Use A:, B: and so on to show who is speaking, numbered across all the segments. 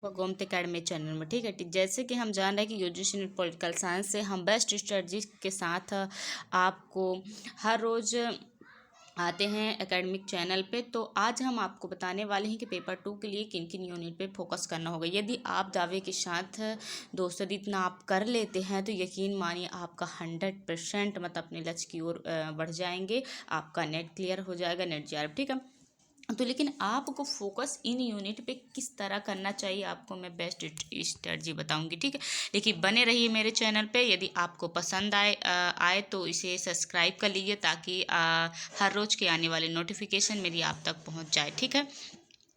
A: Gomti academy channel में। ठीक है, जैसे कि हम जान रहे हैं कि यूजीसी नेट पॉलिटिकल साइंस से हम बेस्ट स्ट्रेटजी के साथ आपको हर रोज़ आते हैं एकेडमिक चैनल पे। तो आज हम आपको बताने वाले हैं कि पेपर 2 के लिए किन किन यूनिट पे फोकस करना होगा। यदि आप दावे के साथ दोस्तों इतना आप कर लेते हैं तो यकीन मानिए आपका 100% मतलब अपने लक्ष्य की ओर बढ़ जाएंगे, आपका नेट क्लियर हो जाएगा, नेट जीआरएफ। ठीक है, तो लेकिन आपको फोकस इन यूनिट पे किस तरह करना चाहिए आपको मैं बेस्ट स्ट्रेटजी बताऊंगी। ठीक है, लेकिन बने रहिए मेरे चैनल पे। यदि आपको पसंद आए तो इसे सब्सक्राइब कर लीजिए ताकि हर रोज़ के आने वाले नोटिफिकेशन मेरी आप तक पहुंच जाए। ठीक है,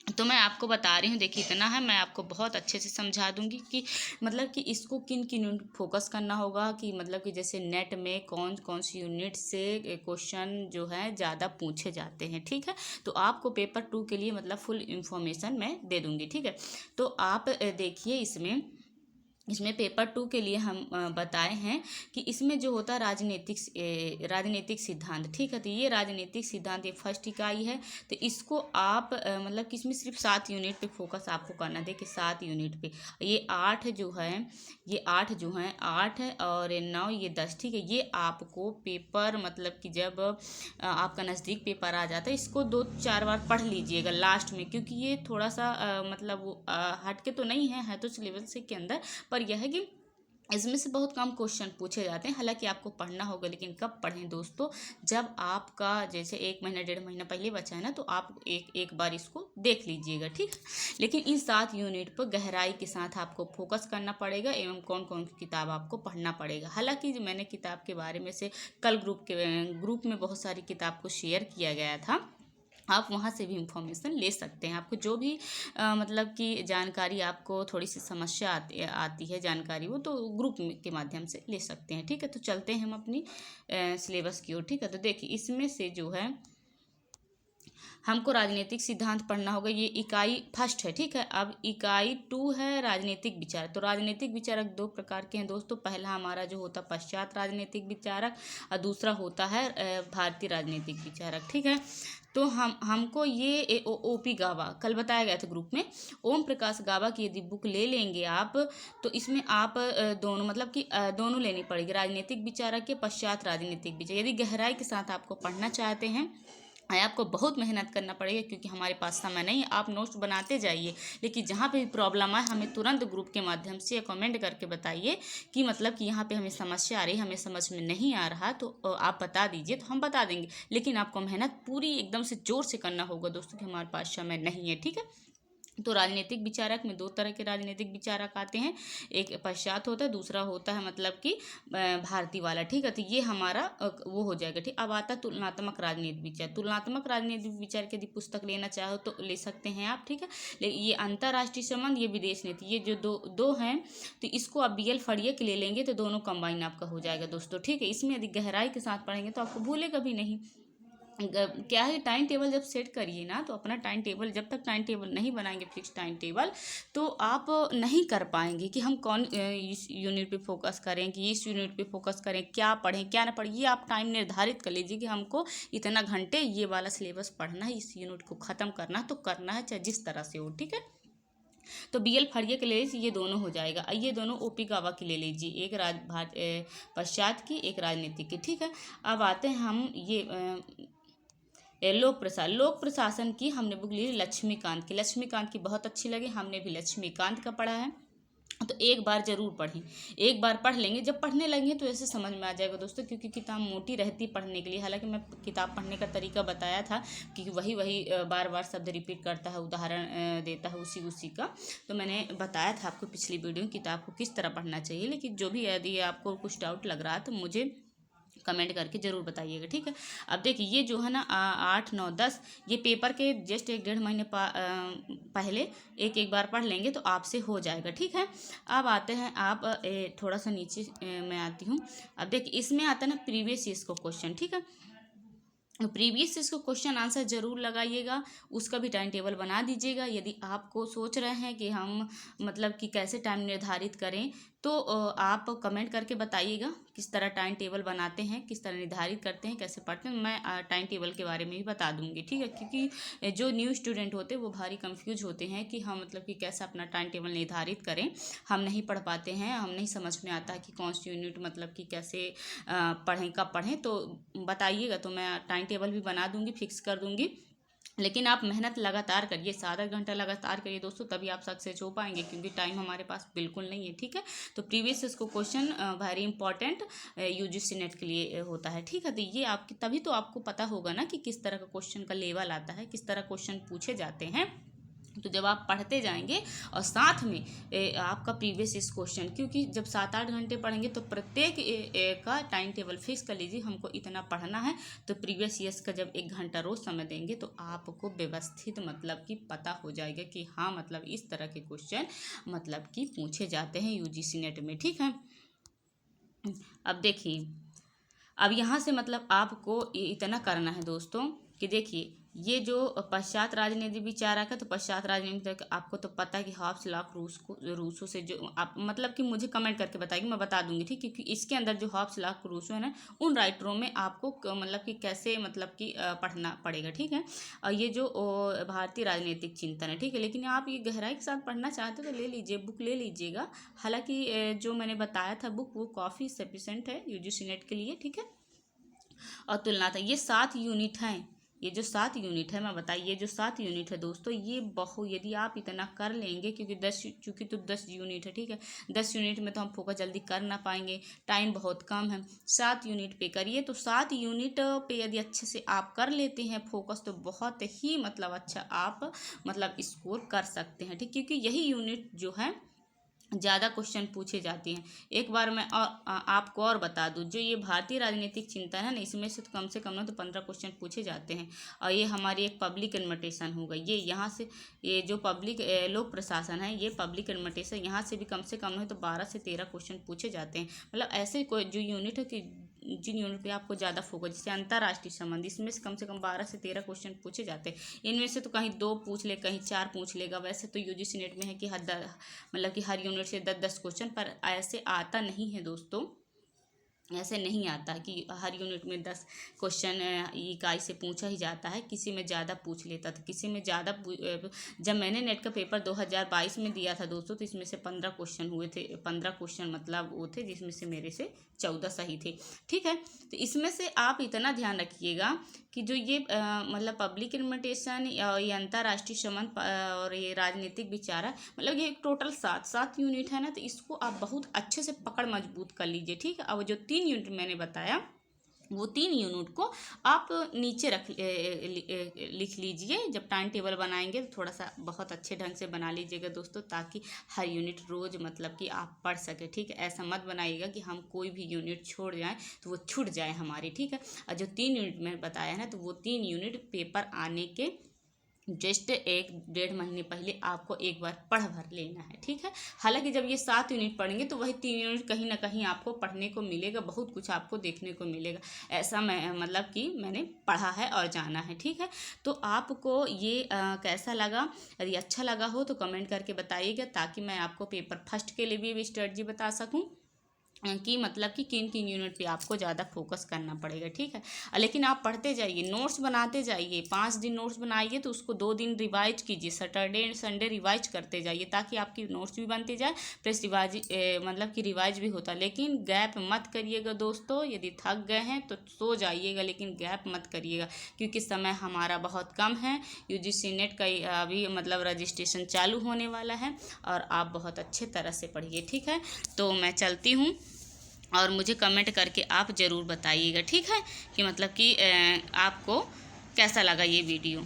A: तो मैं आपको बता रही हूँ, देखिए इतना है, मैं आपको बहुत अच्छे से समझा दूंगी कि मतलब कि इसको किन किन यूनिट फोकस करना होगा, कि मतलब कि जैसे नेट में कौन कौन सी यूनिट से क्वेश्चन जो है ज़्यादा पूछे जाते हैं। ठीक है, तो आपको पेपर 2 के लिए मतलब फुल इंफॉर्मेशन मैं दे दूंगी। ठीक है, तो आप देखिए इसमें पेपर 2 के लिए हम बताए हैं कि इसमें जो होता है राजनीतिक सिद्धांत। ठीक है, तो ये राजनीतिक सिद्धांत ये फर्स्ट इकाई है। तो इसको आप मतलब कि इसमें सिर्फ 7 यूनिट पे फोकस आपको करना। देखिए 7 यूनिट पे ये 8 जो है, ये 8 जो हैं, 8 है और 9 ये 10। ठीक है, ये आपको पेपर मतलब कि जब आपका नज़दीक पेपर आ जाता है इसको 2-4 बार पढ़ लीजिएगा लास्ट में, क्योंकि ये थोड़ा सा मतलब हटके तो नहीं है तो सिलेबस के अंदर, पर यह है कि इसमें से बहुत कम क्वेश्चन पूछे जाते हैं। हालांकि आपको पढ़ना होगा, लेकिन कब पढ़ें दोस्तों, जब आपका जैसे 1 महीना 1.5 महीना पहले बचा है ना, तो आप एक बार इसको देख लीजिएगा। ठीक, लेकिन इन 7 यूनिट पर गहराई के साथ आपको फोकस करना पड़ेगा एवं कौन कौन सी किताब आपको पढ़ना पड़ेगा। हालांकि जो मैंने किताब के बारे में से कल ग्रुप में बहुत सारी किताब को शेयर किया गया था, आप वहाँ से भी इंफॉर्मेशन ले सकते हैं। आपको जो भी मतलब कि जानकारी आपको थोड़ी सी समस्या आती है जानकारी, वो तो ग्रुप के माध्यम से ले सकते हैं। ठीक है, तो चलते हैं हम अपनी सिलेबस की ओर। ठीक है, तो देखिए इसमें से जो है हमको राजनीतिक सिद्धांत पढ़ना होगा, ये इकाई फर्स्ट है। ठीक है, अब इकाई 2 है राजनीतिक विचारक। तो राजनीतिक विचारक 2 प्रकार के हैं दोस्तों। पहला हमारा जो होता है पश्चात राजनीतिक विचारक और दूसरा होता है भारतीय राजनीतिक विचारक। ठीक है, तो हमको ये ओपी गावा कल बताया गया था ग्रुप में, ओम प्रकाश गावा की यदि बुक ले लेंगे आप, तो इसमें आप दोनों मतलब कि दोनों लेनी पड़ेगी, राजनीतिक विचारक के पश्चात राजनीतिक विचार। यदि गहराई के साथ आपको पढ़ना चाहते हैं, आपको बहुत मेहनत करना पड़ेगा, क्योंकि हमारे पास समय नहीं। आप नोट्स बनाते जाइए, लेकिन जहाँ पे भी प्रॉब्लम आए हमें तुरंत ग्रुप के माध्यम से या कमेंट करके बताइए कि मतलब कि यहाँ पे हमें समस्या आ रही है, हमें समझ में नहीं आ रहा, तो आप बता दीजिए, तो हम बता देंगे। लेकिन आपको मेहनत पूरी एकदम से जोर से करना होगा दोस्तों, कि हमारे पास समय नहीं है। ठीक है, तो राजनीतिक विचारक में 2 तरह के राजनीतिक विचारक आते हैं, एक पश्चात होता है, दूसरा होता है मतलब कि भारतीय वाला। ठीक है, तो ये हमारा वो हो जाएगा। ठीक, अब आता है तुलनात्मक राजनीतिक विचार। तुलनात्मक राजनीतिक विचार की यदि पुस्तक लेना चाहो तो ले सकते हैं आप। ठीक है, लेकिन ये अंतर्राष्ट्रीय संबंध, ये विदेश नीति, ये जो दो हैं, तो इसको आप BL फड़िए के ले लेंगे तो दोनों कंबाइन आपका हो जाएगा दोस्तों। ठीक है, इसमें यदि गहराई के साथ पढ़ेंगे तो आपको भूलेगा भी नहीं। क्या है, टाइम टेबल जब सेट करिए ना, तो अपना टाइम टेबल, जब तक टाइम टेबल नहीं बनाएंगे फिक्स टाइम टेबल, तो आप नहीं कर पाएंगे कि हम कौन इस यूनिट पे फोकस करें, कि इस यूनिट पे फोकस करें, क्या पढ़ें क्या ना पढ़ें। ये आप टाइम निर्धारित कर लीजिए कि हमको इतना घंटे ये वाला सिलेबस पढ़ना है, इस यूनिट को ख़त्म करना है, तो करना है चाहे जिस तरह से हो। ठीक है, तो BL फड़िए के ले लीजिए, ये दोनों हो जाएगा। ये दोनों OP गावा की ले लीजिए, एक पश्चात की, एक राजनीति की। ठीक है, अब आते हैं हम लोक प्रशासन की हमने बुक ली लक्ष्मीकांत की। लक्ष्मीकांत की बहुत अच्छी लगी, हमने भी लक्ष्मीकांत का पढ़ा है। तो एक बार जरूर पढ़ें, एक बार पढ़ लेंगे, जब पढ़ने लगेंगे तो ऐसे समझ में आ जाएगा दोस्तों, क्योंकि किताब मोटी रहती पढ़ने के लिए। हालांकि मैं किताब पढ़ने का तरीका बताया था कि वही बार बार शब्द रिपीट करता है, उदाहरण देता है उसी का, तो मैंने बताया था आपको पिछली वीडियो में किताब को किस तरह पढ़ना चाहिए। लेकिन जो भी यदि आपको कुछ डाउट लग रहा है तो मुझे कमेंट करके ज़रूर बताइएगा। ठीक है, अब देखिए ये जो है ना 8, 9, 10, ये पेपर के जस्ट 1-1.5 महीने पहले एक बार पढ़ लेंगे तो आपसे हो जाएगा। ठीक है, अब आते हैं आप थोड़ा सा नीचे मैं आती हूँ। अब देखिए इसमें आता है ना प्रीवियस ईयर्स को क्वेश्चन। ठीक है, प्रीवियस इसको क्वेश्चन आंसर जरूर लगाइएगा, उसका भी टाइम टेबल बना दीजिएगा। यदि आपको सोच रहे हैं कि हम मतलब कि कैसे टाइम निर्धारित करें, तो आप कमेंट करके बताइएगा, किस तरह टाइम टेबल बनाते हैं, किस तरह निर्धारित करते हैं, कैसे पढ़ते हैं, मैं टाइम टेबल के बारे में भी बता दूंगी, ठीक है। क्योंकि जो न्यू स्टूडेंट होते हैं वो भारी कंफ्यूज होते हैं कि हम मतलब कि कैसे अपना टाइम टेबल निर्धारित करें, हम नहीं पढ़ पाते हैं, हम नहीं समझ में आता है कि कौन सी यूनिट मतलब कि कैसे पढ़ें, कब पढ़ें। तो बताइएगा तो मैं टाइम टेबल भी बना दूंगी, फिक्स कर दूंगी। लेकिन आप मेहनत लगातार करिए, 7-8 घंटा लगातार करिए दोस्तों, तभी आप सक्सेस हो पाएंगे, क्योंकि टाइम हमारे पास बिल्कुल नहीं है, ठीक है। तो प्रीवियस इसको question very important UGC net के लिए होता है, ठीक है। तो ये आपकी तभी तो आपको पता होगा ना कि किस तरह का क्वेश्चन का लेवल आता है, किस तरह क्वेश्चन पूछे जाते हैं। तो जब आप पढ़ते जाएंगे और साथ में आपका प्रीवियस इस क्वेश्चन, क्योंकि जब 7-8 घंटे पढ़ेंगे तो प्रत्येक का टाइम टेबल फिक्स कर लीजिए, हमको इतना पढ़ना है। तो प्रीवियस ईयर्स का जब 1 घंटा रोज समय देंगे तो आपको व्यवस्थित मतलब कि पता हो जाएगा कि हाँ मतलब इस तरह के क्वेश्चन मतलब कि पूछे जाते हैं यूजीसी नेट में, ठीक है। अब देखिए, अब यहाँ से मतलब आपको इतना करना है दोस्तों कि देखिए, ये जो पश्चात राजनीति विचारक है, तो पश्चात राजनीति आपको तो पता है कि हाफ लाख रूसों से जो आप मतलब कि मुझे कमेंट करके बताइए, मैं बता दूंगी, ठीक। क्योंकि इसके अंदर जो हाफ लाख रूसों है ना, उन राइटरों में आपको मतलब कि कैसे मतलब कि पढ़ना पड़ेगा, ठीक है। और ये जो भारतीय राजनीतिक चिंतन है, ठीक है। लेकिन आप ये गहराई के साथ पढ़ना चाहते हो तो ले लीजिए, बुक ले लीजिएगा। हालांकि जो मैंने बताया था बुक, वो काफ़ी सफिशेंट है यूजीसी नेट के लिए, ठीक है। और तुलनात्मक, ये 7 यूनिट हैं, ये जो 7 यूनिट है, मैं बताइए, ये जो 7 यूनिट है दोस्तों, ये यदि आप इतना कर लेंगे, क्योंकि 10 यूनिट है, ठीक है। 10 यूनिट में तो हम फोकस जल्दी कर ना पाएंगे, टाइम बहुत कम है। 7 यूनिट पे करिए, तो 7 यूनिट पे यदि अच्छे से आप कर लेते हैं फोकस, तो बहुत ही मतलब अच्छा आप मतलब स्कोर कर सकते हैं, ठीक। क्योंकि यही यूनिट जो है ज़्यादा क्वेश्चन पूछे जाते हैं। एक बार मैं आपको और बता दूं, जो ये भारतीय राजनीतिक चिंतन है ना, इसमें से तो कम ना तो 15 क्वेश्चन पूछे जाते हैं। और ये हमारी एक पब्लिक एडमिनिस्ट्रेशन होगा, ये यहाँ से, ये जो पब्लिक लोक प्रशासन है, ये पब्लिक एडमिनिस्ट्रेशन, यहाँ से भी कम नहीं तो 12 से 13 क्वेश्चन पूछे जाते हैं। मतलब ऐसे कोई जो यूनिट है कि जिन यूनिट पे आपको ज़्यादा फोकस, जैसे अंतर्राष्ट्रीय संबंध, इसमें से कम 12 से 13 क्वेश्चन पूछे जाते हैं। इनमें से तो कहीं 2 पूछ ले, कहीं 4 पूछ लेगा। वैसे तो यूजीसी नेट में है कि मतलब कि हर यूनिट से 10-10 क्वेश्चन, पर ऐसे आता नहीं है दोस्तों, ऐसे नहीं आता कि हर यूनिट में 10 क्वेश्चन इकाई से पूछा ही जाता है। किसी में ज़्यादा पूछ लेता था, किसी में ज़्यादा। जब मैंने नेट का पेपर 2022 में दिया था दोस्तों, तो इसमें से 15 क्वेश्चन हुए थे। 15 क्वेश्चन मतलब वो थे जिसमें से मेरे से 14 सही थे, ठीक है। तो इसमें से आप इतना ध्यान रखिएगा कि जो ये मतलब पब्लिक एडमिनिस्ट्रेशन, ये अंतर्राष्ट्रीय संबंध और ये राजनीतिक विचार, मतलब ये टोटल 7 यूनिट है ना, तो इसको आप बहुत अच्छे से पकड़ मजबूत कर लीजिए, ठीक है। अब जो 3 यूनिट मैंने बताया, वो 3 यूनिट को आप नीचे लिख लीजिए। जब टाइम टेबल बनाएंगे तो थोड़ा सा बहुत अच्छे ढंग से बना लीजिएगा दोस्तों, ताकि हर यूनिट रोज़ मतलब कि आप पढ़ सके, ठीक है। ऐसा मत बनाइएगा कि हम कोई भी यूनिट छोड़ जाएं तो वो छूट जाए हमारी, ठीक है। और जो 3 यूनिट मैंने बताया है ना, तो वो 3 यूनिट पेपर आने के जस्ट 1-1.5 महीने पहले आपको एक बार पढ़ भर लेना है, ठीक है। हालांकि जब ये 7 यूनिट पढ़ेंगे तो वही 3 यूनिट कहीं ना कहीं आपको पढ़ने को मिलेगा, बहुत कुछ आपको देखने को मिलेगा। ऐसा मैं मतलब कि मैंने पढ़ा है और जाना है, ठीक है। तो आपको ये कैसा लगा? यदि अच्छा लगा हो तो कमेंट करके बताइएगा, ताकि मैं आपको पेपर फर्स्ट के लिए भी स्ट्रेटजी बता सकूँ कि मतलब कि किन यूनिट पे आपको ज़्यादा फोकस करना पड़ेगा, ठीक है। लेकिन आप पढ़ते जाइए, नोट्स बनाते जाइए। 5 दिन नोट्स बनाइए तो उसको 2 दिन रिवाइज कीजिए, सैटरडे संडे रिवाइज करते जाइए, ताकि आपकी नोट्स भी बनते जाए, प्लस रिवाइज मतलब कि रिवाइज भी होता है। लेकिन गैप मत करिएगा दोस्तों, यदि थक गए हैं तो सो जाइएगा, लेकिन गैप मत करिएगा, क्योंकि समय हमारा बहुत कम है। यूजीसी नेट का अभी मतलब रजिस्ट्रेशन चालू होने वाला है, और आप बहुत अच्छे तरह से पढ़िए, ठीक है। तो मैं चलती हूँ, और मुझे कमेंट करके आप ज़रूर बताइएगा, ठीक है, कि मतलब कि आपको कैसा लगा ये वीडियो।